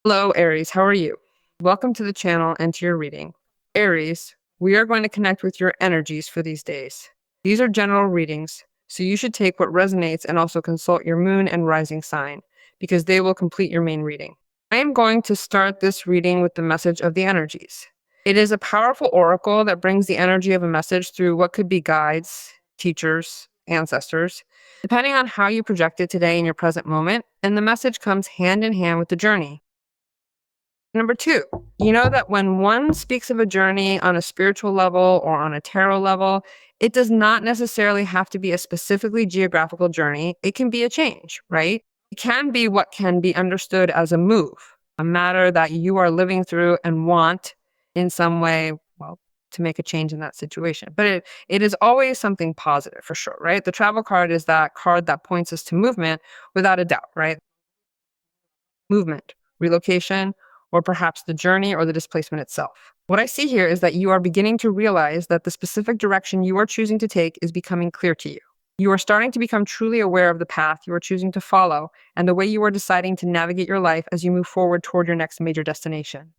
Hello, Aries. How are you? Welcome to the channel and to your reading. Aries, we are going to connect with your energies for these days. These are general readings, so you should take what resonates and also consult your moon and rising sign, because they will complete your main reading. I am going to start this reading with the message of the energies. It is a powerful oracle that brings the energy of a message through what could be guides, teachers, ancestors, depending on how you project it today in your present moment, and the message comes hand in hand with the journey. Number two, you know that when one speaks of a journey on a spiritual level or on a tarot level, it does not necessarily have to be a specifically geographical journey. It can be a change, right? It can be what can be understood as a move, a matter that you are living through and want in some way, well, to make a change in that situation. But it is always something positive for sure, right? The travel card is that card that points us to movement without a doubt, right? Movement, relocation, or perhaps the journey or the displacement itself. What I see here is that you are beginning to realize that the specific direction you are choosing to take is becoming clear to you. You are starting to become truly aware of the path you are choosing to follow and the way you are deciding to navigate your life as you move forward toward your next major destination.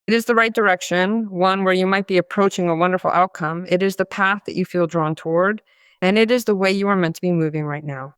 It is the right direction, one where you might be approaching a wonderful outcome. It is the path that you feel drawn toward, and it is the way you are meant to be moving right now.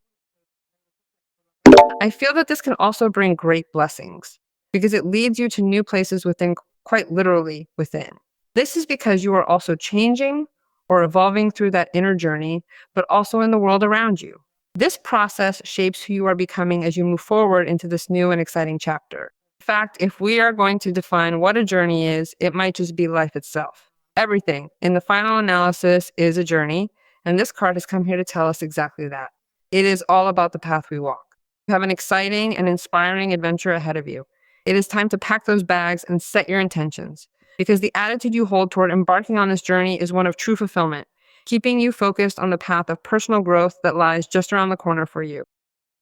I feel that this can also bring great blessings because it leads you to new places within, quite literally within. This is because you are also changing or evolving through that inner journey, but also in the world around you. This process shapes who you are becoming as you move forward into this new and exciting chapter. In fact, if we are going to define what a journey is, it might just be life itself. Everything in the final analysis is a journey, and this card has come here to tell us exactly that. It is all about the path we walk. You have an exciting and inspiring adventure ahead of you. It is time to pack those bags and set your intentions, because the attitude you hold toward embarking on this journey is one of true fulfillment, keeping you focused on the path of personal growth that lies just around the corner for you.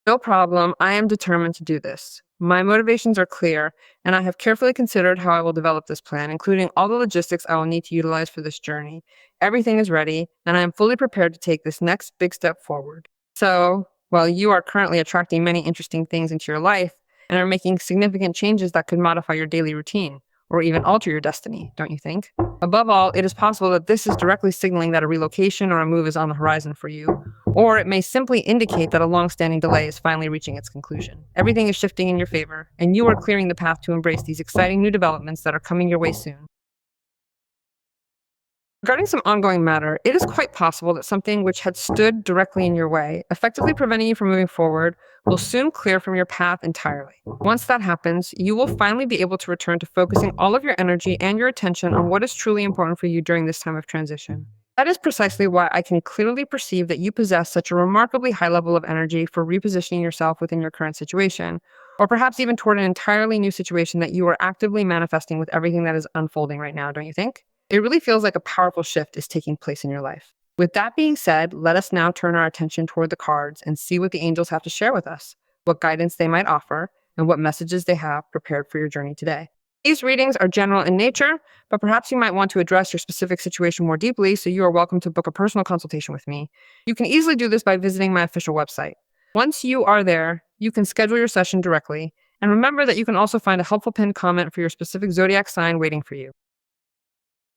No problem, I am determined to do this. My motivations are clear, and I have carefully considered how I will develop this plan, including all the logistics I will need to utilize for this journey. Everything is ready, and I am fully prepared to take this next big step forward. So, while you are currently attracting many interesting things into your life and are making significant changes that could modify your daily routine or even alter your destiny, don't you think? Above all, it is possible that this is directly signaling that a relocation or a move is on the horizon for you, or it may simply indicate that a long-standing delay is finally reaching its conclusion. Everything is shifting in your favor, and you are clearing the path to embrace these exciting new developments that are coming your way soon. Regarding some ongoing matter, it is quite possible that something which had stood directly in your way, effectively preventing you from moving forward, will soon clear from your path entirely. Once that happens, you will finally be able to return to focusing all of your energy and your attention on what is truly important for you during this time of transition. That is precisely why I can clearly perceive that you possess such a remarkably high level of energy for repositioning yourself within your current situation, or perhaps even toward an entirely new situation that you are actively manifesting with everything that is unfolding right now, don't you think? It really feels like a powerful shift is taking place in your life. With that being said, let us now turn our attention toward the cards and see what the angels have to share with us, what guidance they might offer, and what messages they have prepared for your journey today. These readings are general in nature, but perhaps you might want to address your specific situation more deeply, so you are welcome to book a personal consultation with me. You can easily do this by visiting my official website. Once you are there, you can schedule your session directly, and remember that you can also find a helpful pinned comment for your specific zodiac sign waiting for you.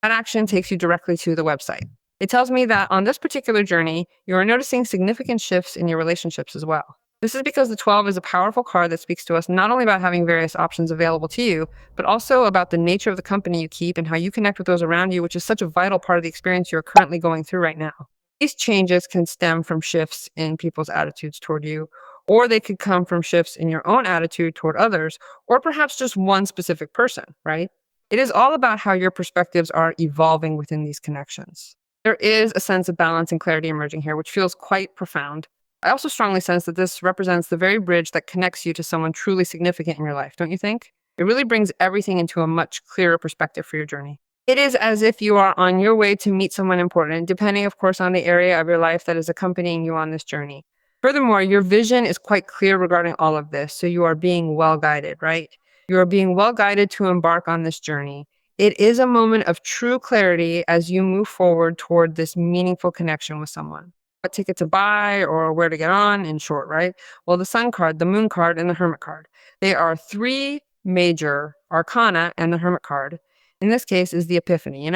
That action takes you directly to the website. It tells me that on this particular journey, you are noticing significant shifts in your relationships as well. This is because the 12 is a powerful card that speaks to us not only about having various options available to you, but also about the nature of the company you keep and how you connect with those around you, which is such a vital part of the experience you're currently going through right now. These changes can stem from shifts in people's attitudes toward you, or they could come from shifts in your own attitude toward others, or perhaps just one specific person, right? It is all about how your perspectives are evolving within these connections. There is a sense of balance and clarity emerging here, which feels quite profound. I also strongly sense that this represents the very bridge that connects you to someone truly significant in your life, don't you think? It really brings everything into a much clearer perspective for your journey. It is as if you are on your way to meet someone important, depending, of course, on the area of your life that is accompanying you on this journey. Furthermore, your vision is quite clear regarding all of this, so you are being well guided, right? You are being well guided to embark on this journey. It is a moment of true clarity as you move forward toward this meaningful connection with someone. what ticket to buy or where to get on, in short, right? Well, the Sun card, the Moon card, and the Hermit card. They are three major arcana, and the Hermit card, in this case, is the epiphany,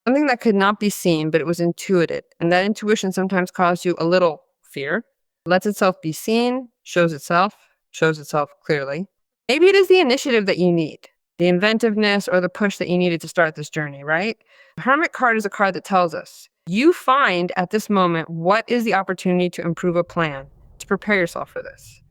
Something that could not be seen, but it was intuited. And that intuition sometimes caused you a little fear, lets itself be seen, shows itself clearly. Maybe it is the initiative that you need, the inventiveness or the push that you needed to start this journey, right? The Hermit card is a card that tells us you find at this moment what is the opportunity to improve a plan, to prepare yourself for this,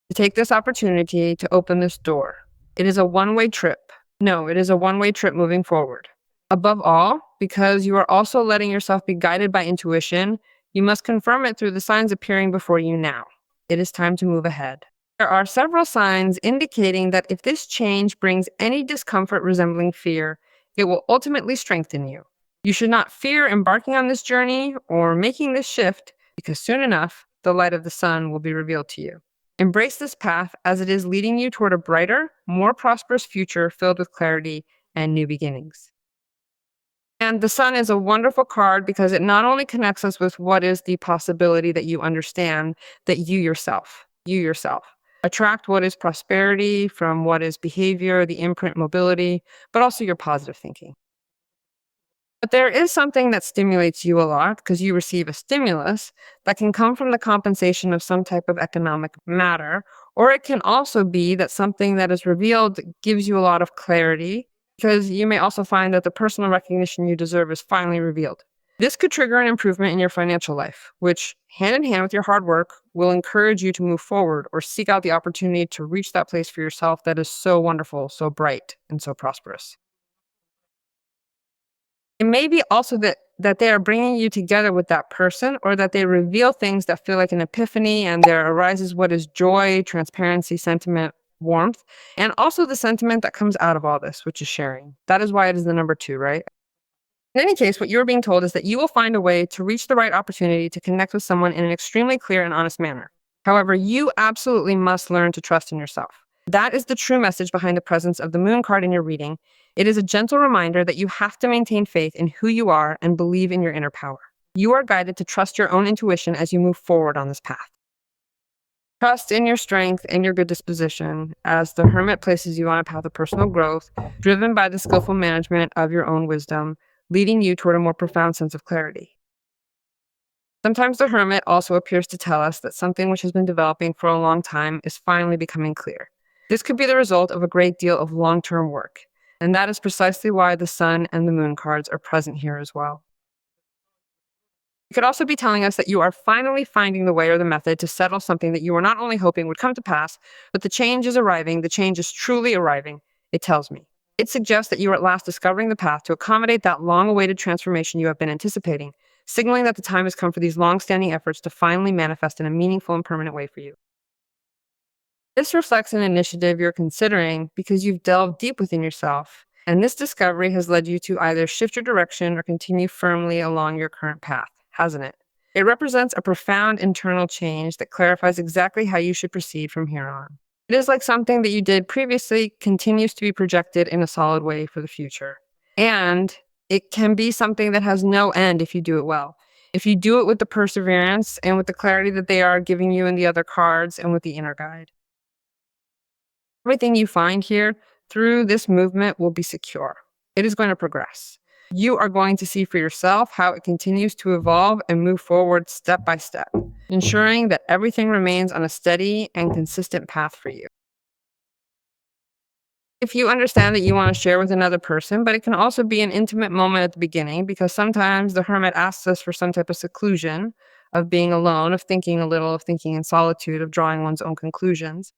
to take this opportunity to open this door. It is a one-way trip. No, it is a one-way trip moving forward. Above all, because you are also letting yourself be guided by intuition, you must confirm it through the signs appearing before you now. It is time to move ahead. There are several signs indicating that if this change brings any discomfort resembling fear, it will ultimately strengthen you. You should not fear embarking on this journey or making this shift, because soon enough, the light of the sun will be revealed to you. Embrace this path as it is leading you toward a brighter, more prosperous future filled with clarity and new beginnings. And the sun is a wonderful card because it not only connects us with what is the possibility that you understand that you yourself, attract what is prosperity from what is behavior, the imprint mobility, but also your positive thinking. But there is something that stimulates you a lot because you receive a stimulus that can come from the compensation of some type of economic matter, or it can also be that something that is revealed gives you a lot of clarity because you may also find that the personal recognition you deserve is finally revealed. This could trigger an improvement in your financial life, which, hand in hand with your hard work, will encourage you to move forward or seek out the opportunity to reach that place for yourself that is so wonderful, so bright, and so prosperous. It may be also that they are bringing you together with that person, or that they reveal things that feel like an epiphany, and there arises what is joy, transparency, sentiment, warmth, and also the sentiment that comes out of all this, which is sharing. That is why it is the number 2, right? In any case, what you're being told is that you will find a way to reach the right opportunity to connect with someone in an extremely clear and honest manner. However, you absolutely must learn to trust in yourself. That is the true message behind the presence of the moon card in your reading. It is a gentle reminder that you have to maintain faith in who you are and believe in your inner power. You are guided to trust your own intuition as you move forward on this path. Trust in your strength and your good disposition as the hermit places you on a path of personal growth, driven by the skillful management of your own wisdom, leading you toward a more profound sense of clarity. Sometimes the hermit also appears to tell us that something which has been developing for a long time is finally becoming clear. This could be the result of a great deal of long-term work, and that is precisely why the sun and the moon cards are present here as well. It could also be telling us that you are finally finding the way or the method to settle something that you were not only hoping would come to pass, but the change is arriving, the change is truly arriving, it tells me. It suggests that you are at last discovering the path to accommodate that long-awaited transformation you have been anticipating, signaling that the time has come for these long-standing efforts to finally manifest in a meaningful and permanent way for you. This reflects an initiative you're considering because you've delved deep within yourself, and this discovery has led you to either shift your direction or continue firmly along your current path, hasn't it? It represents a profound internal change that clarifies exactly how you should proceed from here on. It is like something that you did previously continues to be projected in a solid way for the future. And it can be something that has no end if you do it well. If you do it with the perseverance and with the clarity that they are giving you in the other cards and with the inner guide. Everything you find here through this movement will be secure. It is going to progress. You are going to see for yourself how it continues to evolve and move forward step by step, ensuring that everything remains on a steady and consistent path for you. If you understand that you want to share with another person, but it can also be an intimate moment at the beginning, because sometimes the hermit asks us for some type of seclusion, of being alone, of thinking a little, of thinking in solitude, of drawing one's own conclusions.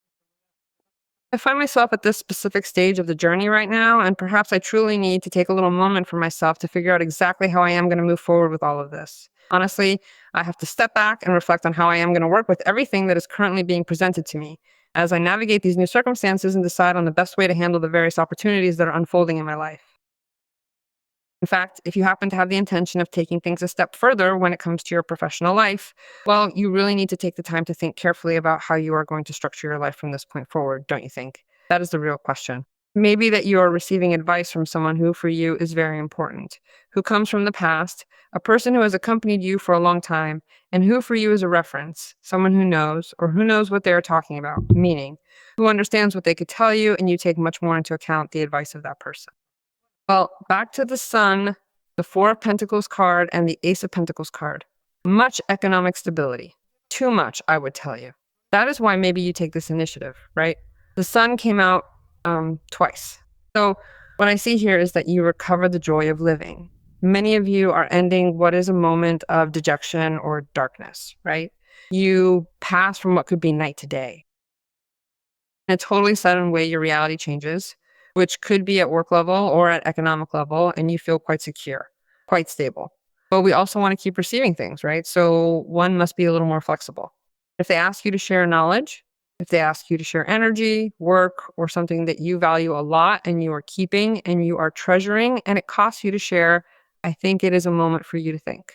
I find myself at this specific stage of the journey right now, and perhaps I truly need to take a little moment for myself to figure out exactly how I am going to move forward with all of this. Honestly, I have to step back and reflect on how I am going to work with everything that is currently being presented to me as I navigate these new circumstances and decide on the best way to handle the various opportunities that are unfolding in my life. In fact, if you happen to have the intention of taking things a step further when it comes to your professional life, well, you really need to take the time to think carefully about how you are going to structure your life from this point forward, don't you think? That is the real question. Maybe that you are receiving advice from someone who for you is very important, who comes from the past, a person who has accompanied you for a long time, and who for you is a reference, someone who knows or who knows what they are talking about, meaning who understands what they could tell you, and you take much more into account the advice of that person. Well, back to the Sun, the Four of Pentacles card, and the Ace of Pentacles card. Much economic stability. Too much, I would tell you. That is why maybe you take this initiative, right? The Sun came out twice. So what I see here is that you recover the joy of living. Many of you are ending what is a moment of dejection or darkness, right? You pass from what could be night to day. In a totally sudden way, your reality changes, which could be at work level or at economic level, and you feel quite secure, quite stable. But we also want to keep receiving things, right? So one must be a little more flexible. If they ask you to share knowledge, if they ask you to share energy, work, or something that you value a lot and you are keeping and you are treasuring, and it costs you to share, I think it is a moment for you to think.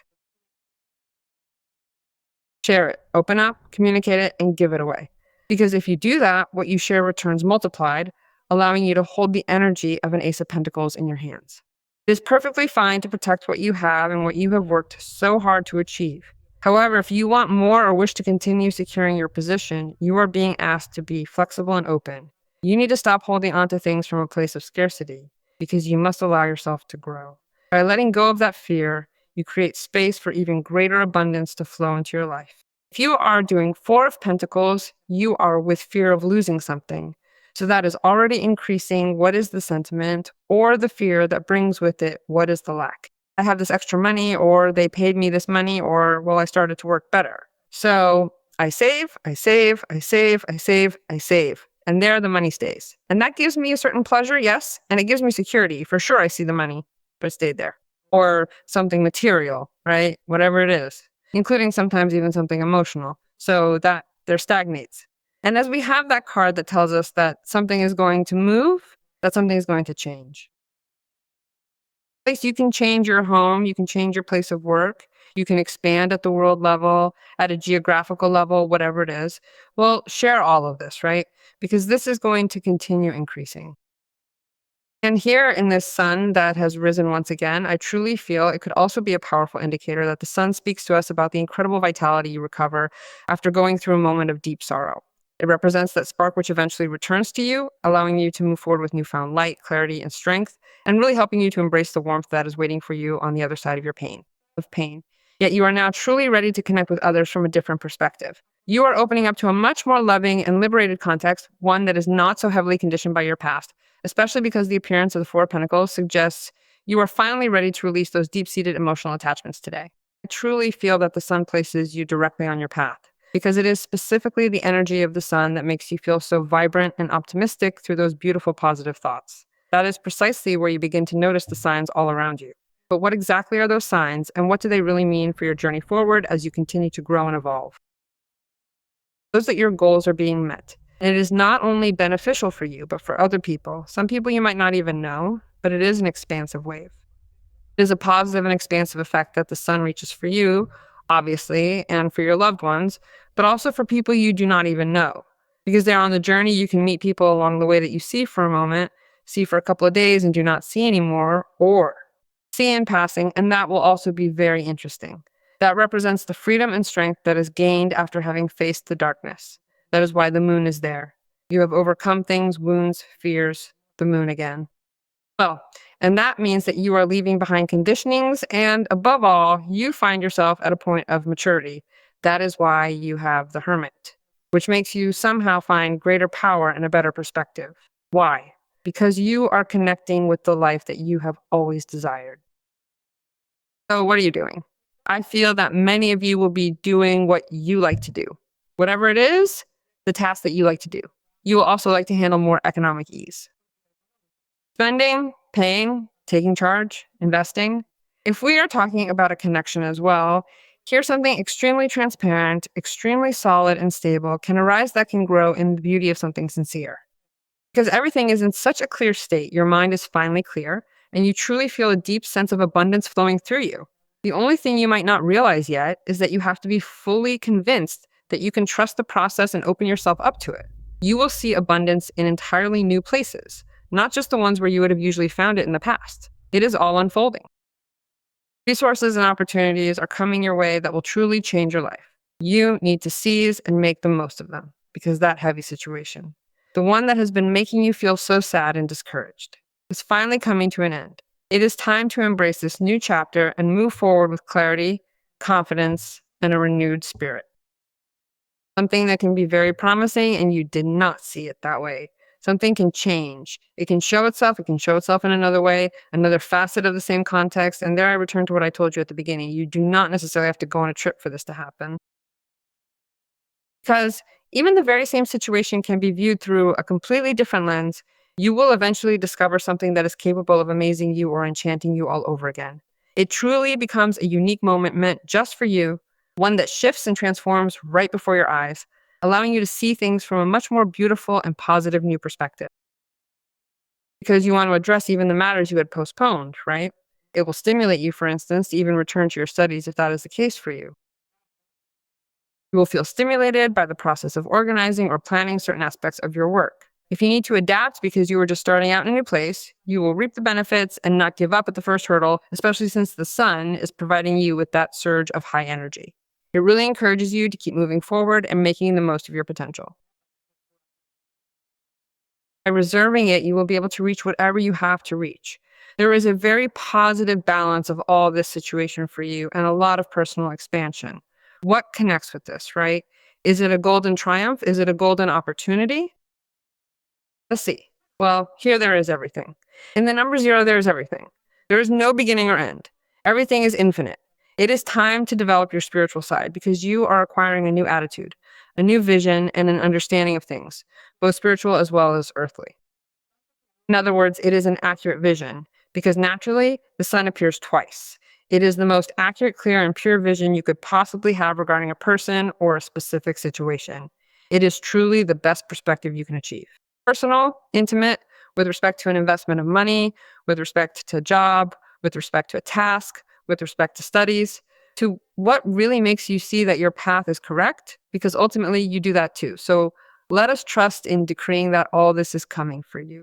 Share it, open up, communicate it, and give it away. Because if you do that, what you share returns multiplied, allowing you to hold the energy of an Ace of Pentacles in your hands. It is perfectly fine to protect what you have and what you have worked so hard to achieve. However, if you want more or wish to continue securing your position, you are being asked to be flexible and open. You need to stop holding on to things from a place of scarcity because you must allow yourself to grow. By letting go of that fear, you create space for even greater abundance to flow into your life. If you are doing Four of Pentacles, you are with fear of losing something. So that is already increasing what is the sentiment or the fear that brings with it what is the lack. I have this extra money, or they paid me this money, or well, I started to work better. So I save, I save, I save, I save, I save. And there the money stays. And that gives me a certain pleasure, yes. And it gives me security. For sure, I see the money, but it stayed there. Or something material, right? Whatever it is, including sometimes even something emotional. So that there stagnates. And as we have that card that tells us that something is going to move, that something is going to change. You can change your home, you can change your place of work, you can expand at the world level, at a geographical level, whatever it is. Well, share all of this, right? Because this is going to continue increasing. And here in this Sun that has risen once again, I truly feel it could also be a powerful indicator that the Sun speaks to us about the incredible vitality you recover after going through a moment of deep sorrow. It represents that spark which eventually returns to you, allowing you to move forward with newfound light, clarity, and strength, and really helping you to embrace the warmth that is waiting for you on the other side of your pain. Yet you are now truly ready to connect with others from a different perspective. You are opening up to a much more loving and liberated context, one that is not so heavily conditioned by your past, especially because the appearance of the Four of Pentacles suggests you are finally ready to release those deep-seated emotional attachments today. I truly feel that the Sun places you directly on your path, because it is specifically the energy of the Sun that makes you feel so vibrant and optimistic through those beautiful positive thoughts. That is precisely where you begin to notice the signs all around you. But what exactly are those signs, and what do they really mean for your journey forward as you continue to grow and evolve? Those that your goals are being met. And it is not only beneficial for you, but for other people. Some people you might not even know, but it is an expansive wave. It is a positive and expansive effect that the Sun reaches for you, obviously, and for your loved ones, but also for people you do not even know. Because they're on the journey, you can meet people along the way that you see for a moment, see for a couple of days and do not see anymore, or see in passing, and that will also be very interesting. That represents the freedom and strength that is gained after having faced the darkness. That is why the moon is there. You have overcome things, wounds, fears, the moon again. Well, and that means that you are leaving behind conditionings, and above all, you find yourself at a point of maturity. That is why you have the Hermit, which makes you somehow find greater power and a better perspective. Why? Because you are connecting with the life that you have always desired. So what are you doing? I feel that many of you will be doing what you like to do. Whatever it is, the task that you like to do. You will also like to handle more economic ease. Spending, paying, taking charge, investing. If we are talking about a connection as well, here's something extremely transparent, extremely solid and stable can arise that can grow in the beauty of something sincere. Because everything is in such a clear state, your mind is finally clear, and you truly feel a deep sense of abundance flowing through you. The only thing you might not realize yet is that you have to be fully convinced that you can trust the process and open yourself up to it. You will see abundance in entirely new places, not just the ones where you would have usually found it in the past. It is all unfolding. Resources and opportunities are coming your way that will truly change your life. You need to seize and make the most of them, because that heavy situation, the one that has been making you feel so sad and discouraged, is finally coming to an end. It is time to embrace this new chapter and move forward with clarity, confidence, and a renewed spirit. Something that can be very promising and you did not see it that way. Something can change. It can show itself. It can show itself in another way, another facet of the same context. And there I return to what I told you at the beginning. You do not necessarily have to go on a trip for this to happen. Because even the very same situation can be viewed through a completely different lens. You will eventually discover something that is capable of amazing you or enchanting you all over again. It truly becomes a unique moment meant just for you, one that shifts and transforms right before your eyes, allowing you to see things from a much more beautiful and positive new perspective. Because you want to address even the matters you had postponed, right? It will stimulate you, for instance, to even return to your studies if that is the case for you. You will feel stimulated by the process of organizing or planning certain aspects of your work. If you need to adapt because you were just starting out in a new place, you will reap the benefits and not give up at the first hurdle, especially since the sun is providing you with that surge of high energy. It really encourages you to keep moving forward and making the most of your potential. By reserving it, you will be able to reach whatever you have to reach. There is a very positive balance of all this situation for you and a lot of personal expansion. What connects with this, right? Is it a golden triumph? Is it a golden opportunity? Let's see. Well, here there is everything. In the number zero, there is everything. There is no beginning or end. Everything is infinite. It is time to develop your spiritual side because you are acquiring a new attitude, a new vision, and an understanding of things, both spiritual as well as earthly. In other words, it is an accurate vision because naturally the sun appears twice. It is the most accurate, clear, and pure vision you could possibly have regarding a person or a specific situation. It is truly the best perspective you can achieve. Personal, intimate, with respect to an investment of money, with respect to a job, with respect to a task, with respect to studies, to what really makes you see that your path is correct, because ultimately you do that too. So let us trust in decreeing that all this is coming for you.